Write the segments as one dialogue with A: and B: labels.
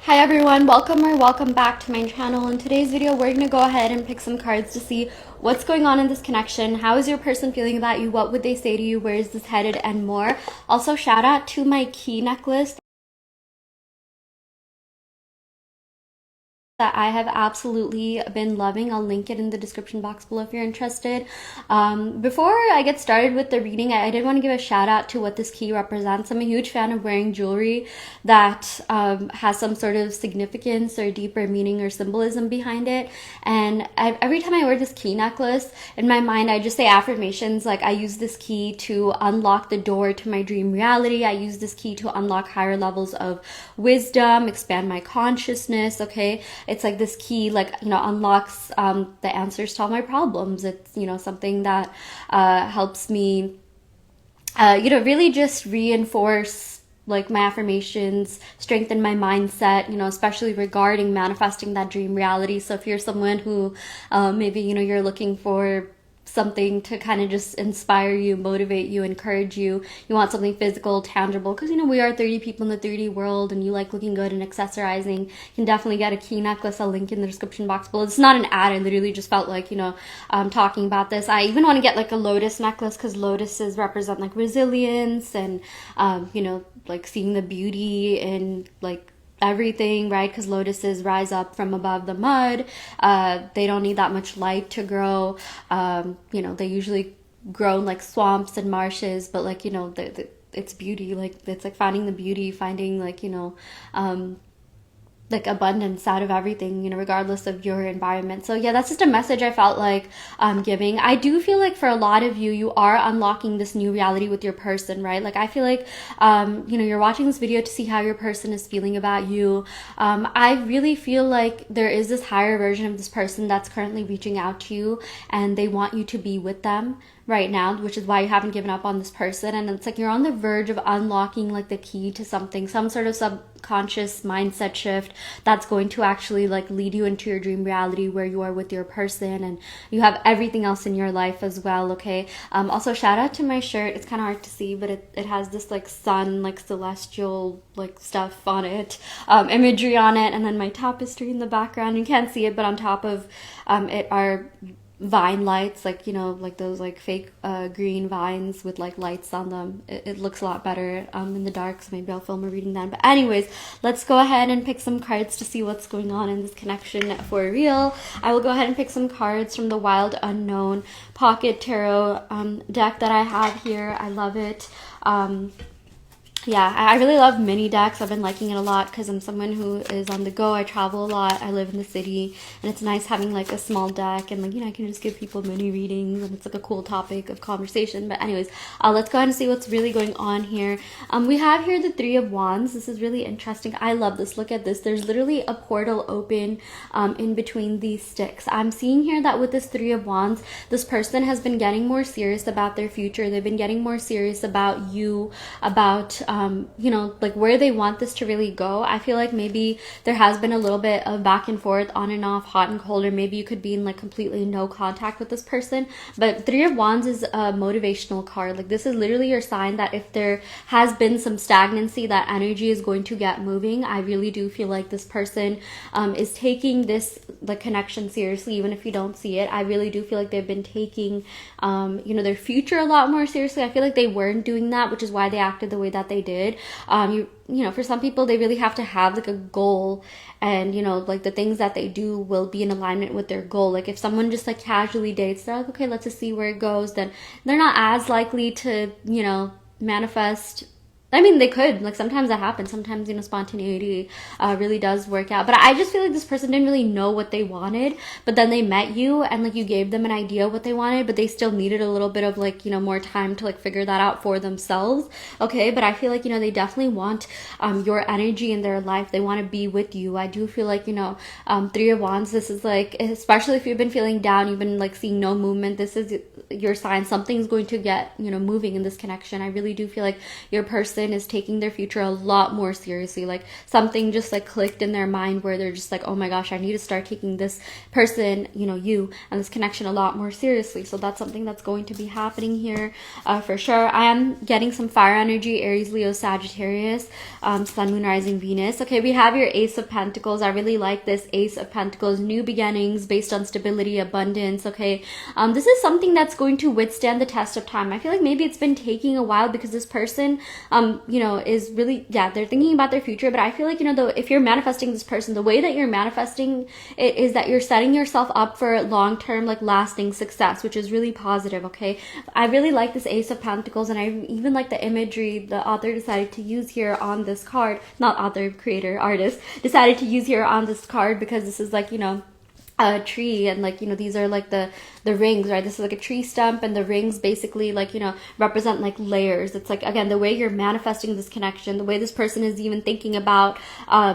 A: Hi everyone, welcome or welcome back to my channel. In today's video, we're going to go ahead and pick some cards to see what's going on in this connection. How is your person feeling about you? What would they say to you? Where is this headed? And more. Also, shout out to my key necklace that I have absolutely been loving. I'll link it in the description box below if you're interested. Before I get started with the reading, I did want to give a shout out to what this key represents. I'm a huge fan of wearing jewelry that has some sort of significance or deeper meaning or symbolism behind it. And every time I wear this key necklace, in my mind, I just say affirmations like I use this key to unlock the door to my dream reality. I use this key to unlock higher levels of wisdom, expand my consciousness, okay? It's like this key, like, unlocks the answers to all my problems. It's, something that helps me, really just reinforce like my affirmations, strengthen my mindset, especially regarding manifesting that dream reality. So if you're someone who maybe, you're looking for something to kind of just inspire you, motivate you, encourage you. You want something physical, tangible, because we are 30 people in the 3D world and you like looking good and accessorizing. You can definitely get a key necklace. I'll link in the description box below. It's not an ad. I literally just felt like, talking about this. I even want to get like a lotus necklace because lotuses represent like resilience and, like seeing the beauty in like everything, right? Because lotuses rise up from above the mud. They don't need that much light to grow. They usually grow in like swamps and marshes, but like, it's beauty. Like it's like finding the beauty, finding like, like abundance out of everything, regardless of your environment. So yeah, that's just a message I felt like giving. I do feel like for a lot of you, you are unlocking this new reality with your person, right? Like I feel like, you're watching this video to see how your person is feeling about you. I really feel like there is this higher version of this person that's currently reaching out to you and they want you to be with them right now, which is why you haven't given up on this person. And it's like you're on the verge of unlocking like the key to something, some sort of subconscious mindset shift that's going to actually like lead you into your dream reality where you are with your person and you have everything else in your life as well. Okay. Also shout out to my shirt. It's kind of hard to see, but it has this like sun, like celestial like stuff on it, imagery on it, and then my tapestry in the background. You can't see it, but on top of it are vine lights, like like those like fake green vines with like lights on them. It looks a lot better in the dark, so maybe I'll film a reading then. But anyways, let's go ahead and pick some cards to see what's going on in this connection for real. I will go ahead and pick some cards from the Wild Unknown Pocket Tarot deck that I have here. I love it. Yeah, I really love mini decks. I've been liking it a lot because I'm someone who is on the go. I travel a lot. I live in the city, and it's nice having like a small deck and like, I can just give people mini readings and it's like a cool topic of conversation. But anyways, let's go ahead and see what's really going on here. We have here the Three of Wands. This is really interesting. I love this. Look at this. There's literally a portal open in between these sticks. I'm seeing here that with this Three of Wands, this person has been getting more serious about their future. They've been getting more serious about you, about like where they want this to really go. I feel like maybe there has been a little bit of back and forth, on and off, hot and cold, or maybe you could be in like completely no contact with this person. But Three of Wands is a motivational card. Like this is literally your sign that if there has been some stagnancy, that energy is going to get moving. I really do feel like this person is taking this like connection seriously, even if you don't see it. I really do feel like they've been taking their future a lot more seriously. I feel like they weren't doing that, which is why they acted the way that they did. For some people, they really have to have like a goal, and like the things that they do will be in alignment with their goal. Like if someone just like casually dates, they're like, okay, let's just see where it goes, then they're not as likely to manifest. I mean, they could, like sometimes that happens. Sometimes, spontaneity really does work out. But I just feel like this person didn't really know what they wanted, but then they met you and like you gave them an idea of what they wanted, but they still needed a little bit of like, more time to like figure that out for themselves. Okay. But I feel like, they definitely want your energy in their life. They want to be with you. I do feel like, Three of Wands, this is like, especially if you've been feeling down, you've been like seeing no movement. This is your sign, something's going to get, you know, moving in this connection. I really do feel like your person is taking their future a lot more seriously. Like something just like clicked in their mind where they're just like, oh my gosh, I need to start taking this person, you know, you and this connection a lot more seriously. So that's something that's going to be happening here for sure. I am getting some fire energy, Aries, Leo, Sagittarius, Sun, Moon, Rising, Venus. Okay, we have your Ace of Pentacles. I really like this Ace of Pentacles, new beginnings based on stability, abundance. Okay, this is something that's going to withstand the test of time. I feel like maybe it's been taking a while because this person, you know, is really, yeah, they're thinking about their future. But I feel like, you know, though, if you're manifesting this person, the way that you're manifesting it is that you're setting yourself up for long-term, like lasting success, which is really positive. Okay, I really like this Ace of Pentacles, and I even like the imagery the author decided to use here on this card. Not author, creator, artist decided to use here on this card, because this is like, you know, a tree, and like, you know, these are like the rings, right? This is like a tree stump, and the rings basically, like, you know, represent like layers. It's like, again, the way you're manifesting this connection, the way this person is even thinking about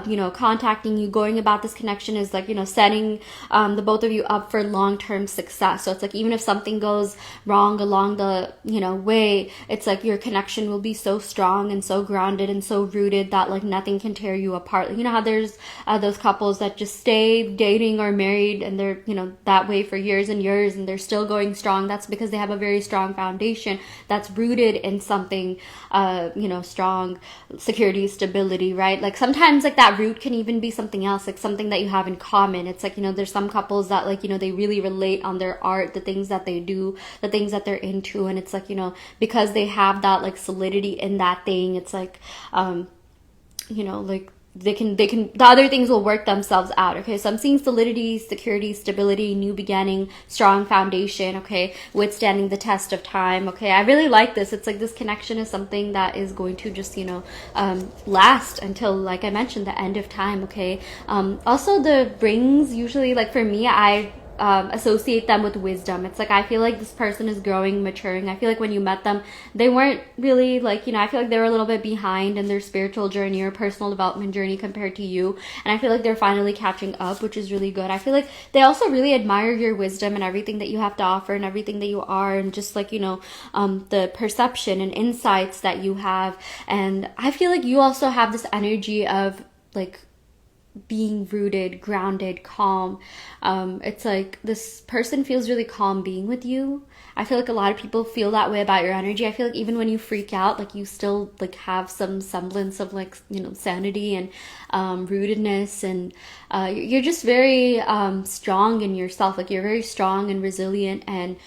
A: you know, contacting you, going about this connection is like, you know, setting the both of you up for long-term success. So it's like, even if something goes wrong along the, you know, way, it's like your connection will be so strong and so grounded and so rooted that like nothing can tear you apart. You know how there's those couples that just stay dating or married, and they're, you know, that way for years and years, and they're still going strong. That's because they have a very strong foundation that's rooted in something, you know, strong security, stability, right? Like sometimes like that root can even be something else, like something that you have in common. It's like, you know, there's some couples that like, you know, they really relate on their art, the things that they do, the things that they're into, and it's like, you know, because they have that like solidity in that thing, it's like, you know, like they can the other things will work themselves out. Okay, so I'm seeing solidity, security, stability, new beginning, strong foundation. Okay, withstanding the test of time. Okay, I really like this. It's like this connection is something that is going to just, you know, last until, like I mentioned, the end of time. Okay, also the rings, usually, like for me, I associate them with wisdom. It's like, I feel like this person is growing, maturing. I feel like when you met them, they weren't really like, you know, I feel like they were a little bit behind in their spiritual journey or personal development journey compared to you. And I feel like they're finally catching up, which is really good. I feel like they also really admire your wisdom and everything that you have to offer and everything that you are, and just like, you know, the perception and insights that you have. And I feel like you also have this energy of like being rooted, grounded, calm. It's like this person feels really calm being with you. I feel like a lot of people feel that way about your energy. I feel like even when you freak out, like you still like have some semblance of like, you know, sanity and rootedness, and you're just very strong in yourself. Like you're very strong and resilient, and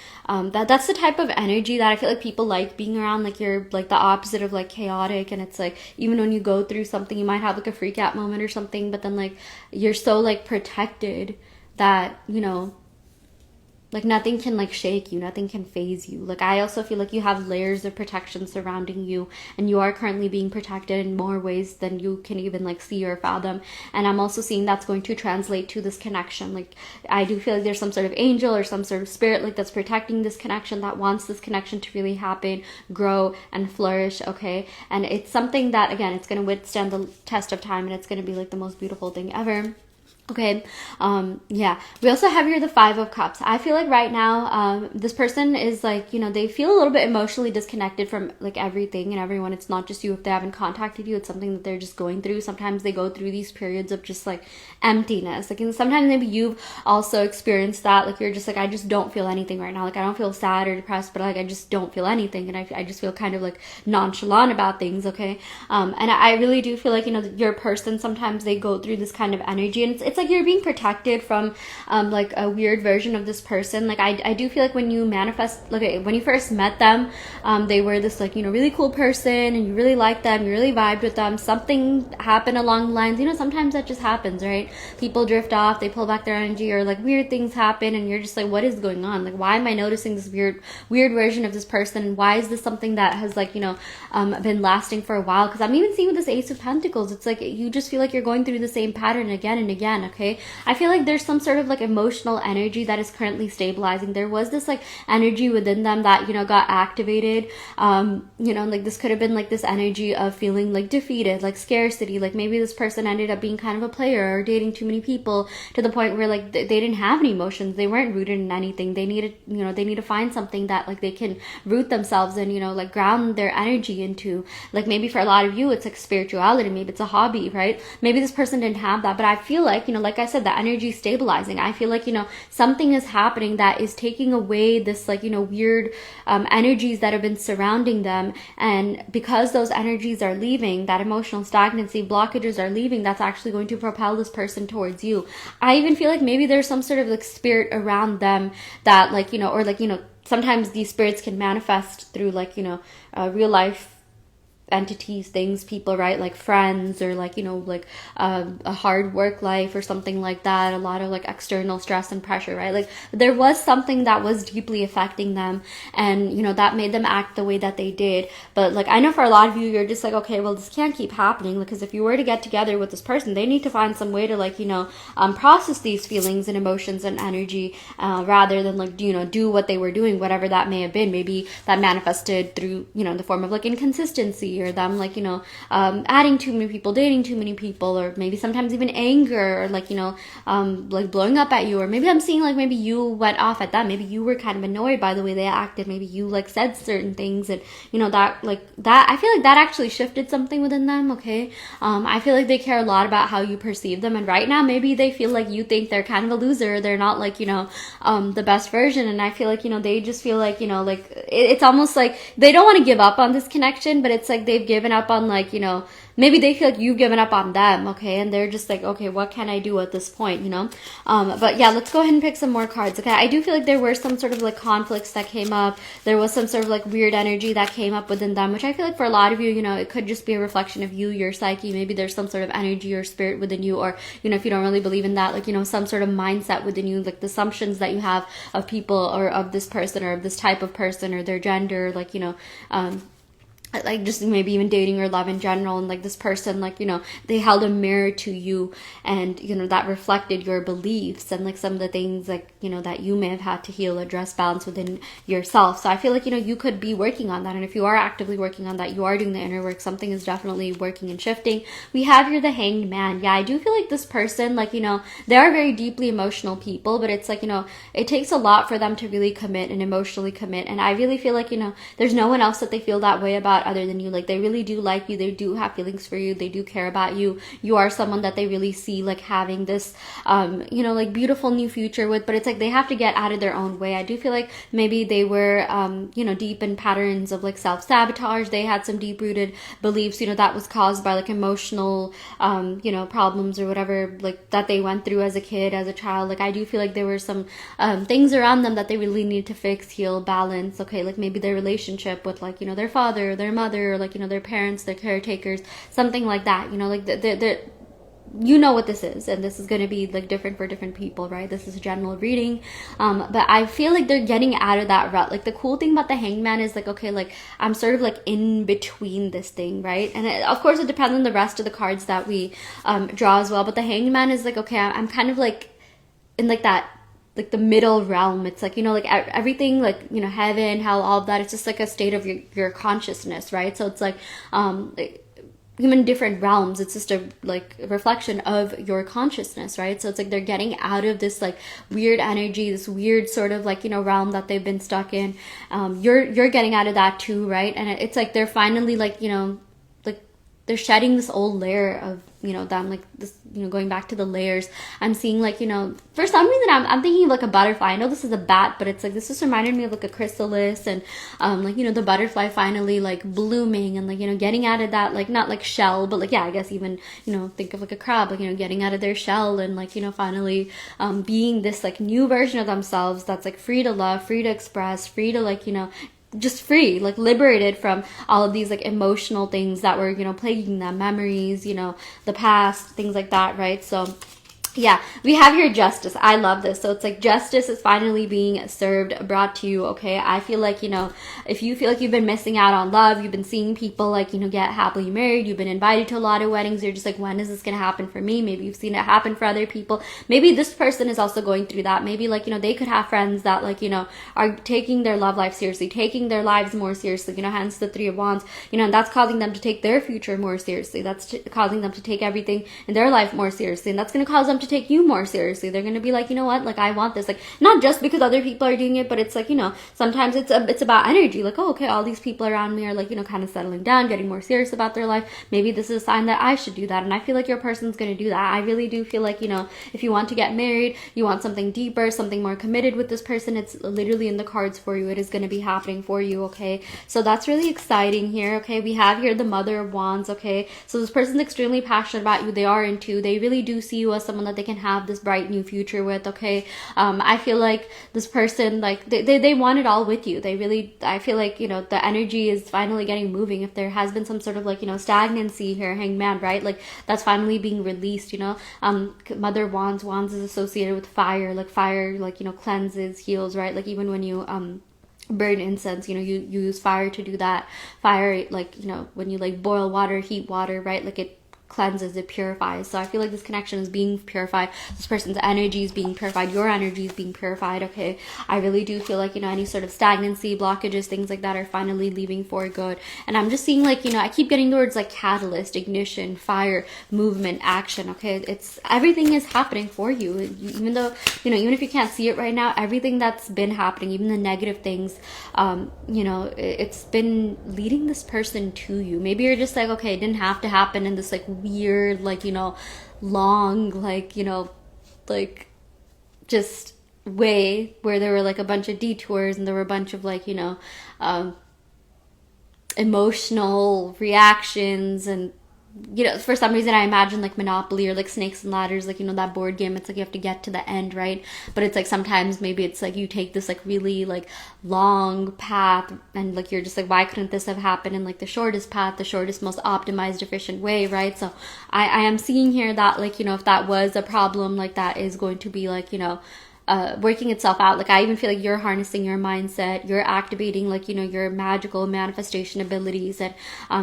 A: that's the type of energy that I feel like people like being around. Like you're like the opposite of like chaotic, and it's like even when you go through something, you might have like a freak out moment or something, but then like you're so like protected that, you know, like nothing can like shake you, nothing can phase you. Like I also feel like you have layers of protection surrounding you, and you are currently being protected in more ways than you can even like see or fathom. And I'm also seeing that's going to translate to this connection. Like I do feel like there's some sort of angel or some sort of spirit like that's protecting this connection, that wants this connection to really happen, grow, and flourish. Okay, and it's something that, again, it's going to withstand the test of time, and it's going to be like the most beautiful thing ever. Okay, yeah, we also have here the Five of Cups. I feel like right now, this person is like, you know, they feel a little bit emotionally disconnected from like everything and everyone. It's not just you. If they haven't contacted you, it's something that they're just going through. Sometimes they go through these periods of just like emptiness. Like, and sometimes maybe you've also experienced that. Like you're just like, I just don't feel anything right now. Like I don't feel sad or depressed, but like I just don't feel anything, and I just feel kind of like nonchalant about things. Okay, and I really do feel like, you know, your person, sometimes they go through this kind of energy, and it's like you're being protected from like a weird version of this person. Like I do feel like when you manifest, like when you first met them, they were this like, you know, really cool person, and you really liked them, you really vibed with them. Something happened along the lines, you know, sometimes that just happens, right? People drift off, they pull back their energy, or like weird things happen, and you're just like, what is going on? Like why am I noticing this weird version of this person, and why is this something that has like, you know, been lasting for a while? Because I'm even seeing with this Ace of Pentacles, it's like you just feel like you're going through the same pattern again and again. okay? I feel like there's some sort of like emotional energy that is currently stabilizing. There was this like energy within them that, you know, got activated. You know, like this could have been like this energy of feeling like defeated, like scarcity. Like maybe this person ended up being kind of a player or dating too many people to the point where like they didn't have any emotions. They weren't rooted in anything. They needed, you know, they need to find something that like they can root themselves in, you know, like ground their energy into. Like maybe for a lot of you, it's like spirituality. Maybe it's a hobby, right? Maybe this person didn't have that, but I feel like, you know, like I said, the energy is stabilizing. I feel like, you know, something is happening that is taking away this like, you know, weird energies that have been surrounding them. And because those energies are leaving, that emotional stagnancy, blockages are leaving, that's actually going to propel this person towards you. I even feel like maybe there's some sort of like spirit around them that like, you know, or like, you know, sometimes these spirits can manifest through like, you know, real life entities, things, people, right? Like friends, or like, you know, like a hard work life or something like that. A lot of like external stress and pressure, right? Like there was something that was deeply affecting them, and you know, that made them act the way that they did. But like I know for a lot of you, you're just like, okay, well, this can't keep happening, because if you were to get together with this person, they need to find some way to like, you know, process these feelings and emotions and energy, rather than like, you know, do what they were doing, whatever that may have been. Maybe that manifested through, you know, the form of like inconsistency, or them like, you know, adding too many people, dating too many people, or maybe sometimes even anger, or like, you know, like blowing up at you. Or maybe I'm seeing like maybe you went off at them, maybe you were kind of annoyed by the way they acted, maybe you like said certain things, and you know, that like that, I feel like that actually shifted something within them, okay? I feel like they care a lot about how you perceive them, and right now maybe they feel like you think they're kind of a loser, they're not like, you know, the best version. And I feel like, you know, they just feel like, you know, like it's almost like they don't want to give up on this connection, but it's like they've given up on like, you know, maybe they feel like you've given up on them, okay? And they're just like, okay, what can I do at this point, you know? But yeah, let's go ahead and pick some more cards, okay? I do feel like there were some sort of like conflicts that came up. There was some sort of like weird energy that came up within them, which I feel like for a lot of you, you know, it could just be a reflection of you, your psyche. Maybe there's some sort of energy or spirit within you, or, you know, if you don't really believe in that, like, you know, some sort of mindset within you, like the assumptions that you have of people, or of this person, or of this type of person, or their gender, like, you know, like just maybe even dating or love in general. And like this person, like, you know, they held a mirror to you, and you know, that reflected your beliefs and like some of the things like, you know, that you may have had to heal, address, balance within yourself. So I feel like, you know, you could be working on that, and if you are actively working on that, you are doing the inner work, something is definitely working and shifting. We have here the Hanged Man. Yeah, I do feel like this person, like, you know, they are very deeply emotional people, but it's like, you know, it takes a lot for them to really commit and emotionally commit. And I really feel like, you know, there's no one else that they feel that way about other than you. Like they really do like you, they do have feelings for you, they do care about you. You are someone that they really see like having this you know, like beautiful new future with, but it's like they have to get out of their own way. I do feel like maybe they were you know, deep in patterns of like self-sabotage. They had some deep-rooted beliefs, you know, that was caused by like emotional you know, problems or whatever, like that they went through as a kid, as a child. Like I do feel like there were some things around them that they really need to fix, heal, balance, okay? Like maybe their relationship with like, you know, their father or their mother, or like, you know, their parents, their caretakers, something like that, you know, like the you know what this is, and this is going to be like different for different people, right? This is a general reading, but I feel like they're getting out of that rut. Like the cool thing about the Hanged Man is like, okay, like I'm sort of like in between this thing, right? And of course it depends on the rest of the cards that we draw as well, but the Hanged Man is like, okay, I'm kind of like in like that, like the middle realm. It's like, you know, like everything, like, you know, heaven, hell, all of that, it's just like a state of your consciousness, right? So it's like even different realms, it's just a like a reflection of your consciousness, right? So it's like they're getting out of this like weird energy, this weird sort of like, you know, realm that they've been stuck in. You're getting out of that too, right? And it's like they're finally like, you know, like they're shedding this old layer of, you know, them, like this, you know, going back to the layers. I'm seeing like, you know, for some reason I'm thinking of like a butterfly. I know this is a bat, but it's like this just reminded me of like a chrysalis, and like, you know, the butterfly finally like blooming and like, you know, getting out of that, like not like shell, but like, yeah, I guess even, you know, think of like a crab, like, you know, getting out of their shell and like, you know, finally being this like new version of themselves that's like free to love, free to express, free to like, you know, just free, like liberated from all of these like emotional things that were, you know, plaguing them, memories, you know, the past, things like that, right? So Yeah, we have here justice. I love this. So it's like justice is finally being served, brought to you, okay? I feel like, if you feel like you've been missing out on love, you've been seeing people like, get happily married, you've been invited to a lot of weddings, you're just like, when is this going to happen for me? Maybe you've seen it happen for other people. Maybe this person is also going through that. Maybe like, they could have friends that like, are taking their love life seriously, taking their lives more seriously, hence the Three of Wands, and that's causing them to take their future more seriously. That's causing them to take everything in their life more seriously. And that's going to cause them to take you more seriously. They're going to be like, you know what, like I want this, like not just because other people are doing it, but it's like, sometimes it's about energy, like, oh, okay, all these people around me are like, kind of settling down, getting more serious about their life. Maybe this is a sign that I should do that. And I feel like your person's going to do that. I really do feel like, if you want to get married, you want something deeper, something more committed with this person, it's literally in the cards for you. It is going to be happening for you, okay? So that's really exciting here, okay? We have here the Mother of Wands, okay? So this person's extremely passionate about you. They are into, they really do see you as someone that they can have this bright new future with, okay? I feel like this person, like they want it all with you. They really, I feel like, the energy is finally getting moving. If there has been some sort of like, stagnancy here, Hangman, right? Like that's finally being released, Mother Wands, Wands is associated with fire, like, cleanses, heals, right? Like even when you, burn incense, you use fire to do that. Fire, like, when you like boil water, heat water, right? Like it cleanses, it purifies. So I feel like this connection is being purified. This person's energy is being purified. Your energy is being purified, okay? I really do feel like, any sort of stagnancy, blockages, things like that are finally leaving for good. And I'm just seeing like, I keep getting the words like catalyst, ignition, fire, movement, action, okay? It's, everything is happening for you. Even though, even if you can't see it right now, everything that's been happening, even the negative things, it's been leading this person to you. Maybe you're just like, okay, it didn't have to happen in this like weird, like, long, like, like just way where there were like a bunch of detours and there were a bunch of like, emotional reactions. And for some reason I imagine like Monopoly or like Snakes and Ladders, like, that board game. It's like you have to get to the end, right? But it's like sometimes maybe it's like you take this like really like long path and like you're just like, why couldn't this have happened in like the shortest path, the shortest, most optimized, efficient way, right? So I am seeing here that like, if that was a problem, like that is going to be like, working itself out. Like I even feel like you're harnessing your mindset, you're activating like, your magical manifestation abilities, and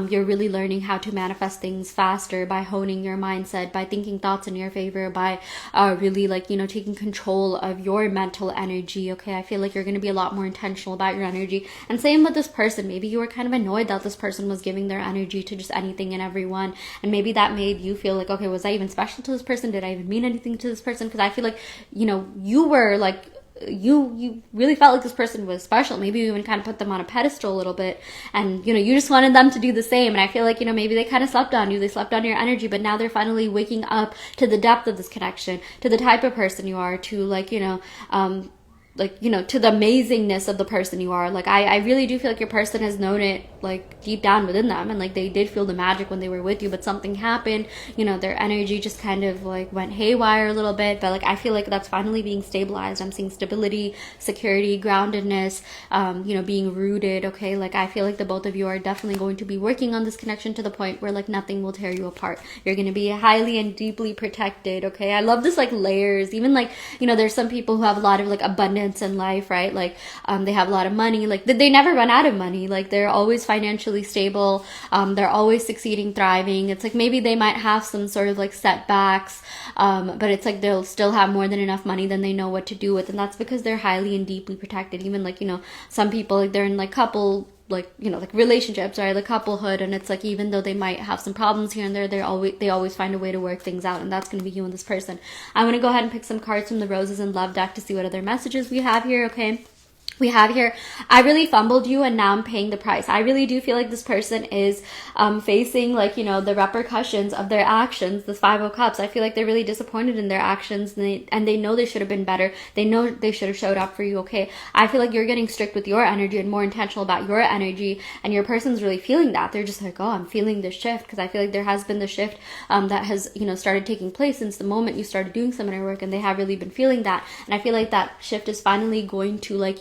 A: you're really learning how to manifest things faster by honing your mindset, by thinking thoughts in your favor, by really like, taking control of your mental energy, okay? I feel like you're going to be a lot more intentional about your energy. And same with this person. Maybe you were kind of annoyed that this person was giving their energy to just anything and everyone, and maybe that made you feel like, okay, was I even special to this person? Did I even mean anything to this person? Because I feel like, you were like, you really felt like this person was special. Maybe you even kind of put them on a pedestal a little bit, and you just wanted them to do the same. And I feel like, maybe they kind of slept on you, they slept on your energy, but now they're finally waking up to the depth of this connection, to the type of person you are, to like, to the amazingness of the person you are. Like I really do feel like your person has known it like deep down within them, and like they did feel the magic when they were with you, but something happened, their energy just kind of like went haywire a little bit. But like I feel like that's finally being stabilized. I'm seeing stability, security, groundedness, being rooted, okay? Like I feel like the both of you are definitely going to be working on this connection to the point where like nothing will tear you apart. You're going to be highly and deeply protected, okay? I love this like layers. Even like, there's some people who have a lot of like abundance in life, right? Like they have a lot of money, like they never run out of money, like they're always financially stable, they're always succeeding, thriving. It's like maybe they might have some sort of like setbacks, but it's like they'll still have more than enough money, then they know what to do with, and that's because they're highly and deeply protected. Even like, some people, like they're in like couple, like, like relationships, right? Like couplehood, and it's like even though they might have some problems here and there, they always find a way to work things out, and that's going to be you and this person. I'm going to go ahead and pick some cards from the Roses and Love deck to see what other messages we have here, okay? We have here, I really fumbled you and now I'm paying the price. I really do feel like this person is facing like, the repercussions of their actions, this Five of Cups. I feel like they're really disappointed in their actions, and they know they should have been better. They know they should have showed up for you, okay? I feel like you're getting strict with your energy and more intentional about your energy, and your person's really feeling that. They're just like, oh, I'm feeling this shift, because I feel like there has been the shift that has, started taking place since the moment you started doing some inner work, and they have really been feeling that. And I feel like that shift is finally going to like,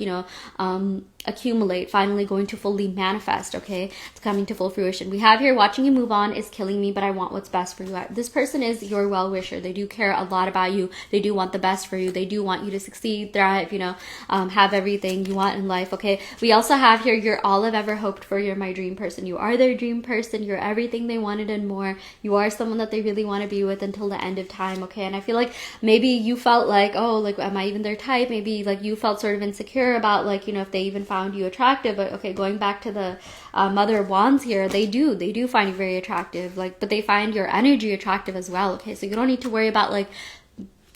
A: accumulate, finally going to fully manifest, okay? It's coming to full fruition. We have here, watching you move on is killing me, but I want what's best for you. This person is your well-wisher. They do care a lot about you. They do want the best for you. They do want you to succeed, thrive, you know, have everything you want in life, okay? We also have here, you're all I've ever hoped for. You're my dream person. You are their dream person. You're everything they wanted and more. You are someone that they really want to be with until the end of time, okay? And I feel like maybe you felt like, oh, like, am I even their type? Maybe like you felt sort of insecure about, like, you know, if they even found you attractive. But okay, going back to the Mother of Wands here, they do find you very attractive, like, but they find your energy attractive as well, okay? So you don't need to worry about like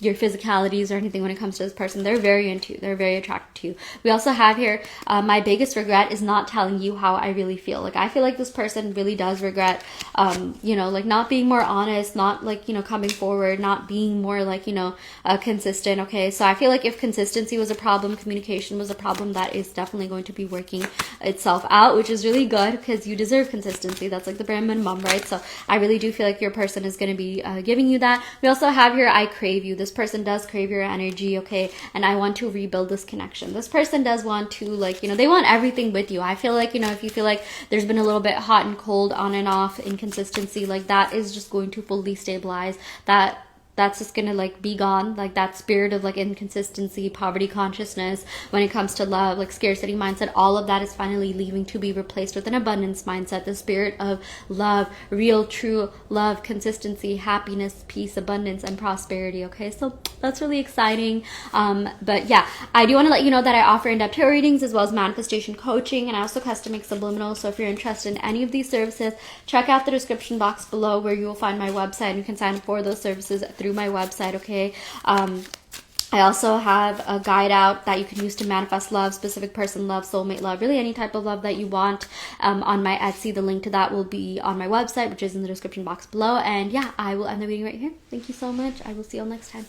A: your physicalities or anything when it comes to this person. They're very into you. They're very attracted to you. We also have here, my biggest regret is not telling you how I really feel. Like, I feel like this person really does regret, you know, like not being more honest, not like, you know, coming forward, not being more like, you know, consistent, okay? So I feel like if consistency was a problem, communication was a problem, that is definitely going to be working itself out, which is really good because you deserve consistency. That's like the bare minimum, right? So I really do feel like your person is going to be giving you that. We also have here, I crave you. This person does crave your energy, okay? And I want to rebuild this connection. This person does want to, like, you know, they want everything with you. I feel like, you know, if you feel like there's been a little bit hot and cold, on and off, inconsistency, like that is just going to fully stabilize. That's just gonna like be gone. Like that spirit of like inconsistency, poverty consciousness when it comes to love, like scarcity mindset, all of that is finally leaving to be replaced with an abundance mindset. The spirit of love, real true love, consistency, happiness, peace, abundance, and prosperity, okay? So that's really exciting. But yeah, I do want to let you know that I offer in-depth tarot readings as well as manifestation coaching, and I also custom make subliminal. So if you're interested in any of these services, check out the description box below where you will find my website and you can sign up for those services through my website, okay? I also have a guide out that you can use to manifest love, specific person love, soulmate love, really any type of love that you want, on my Etsy. The link to that will be on my website, which is in the description box below. And yeah, I will end the reading right here. Thank you so much. I will see you all next time.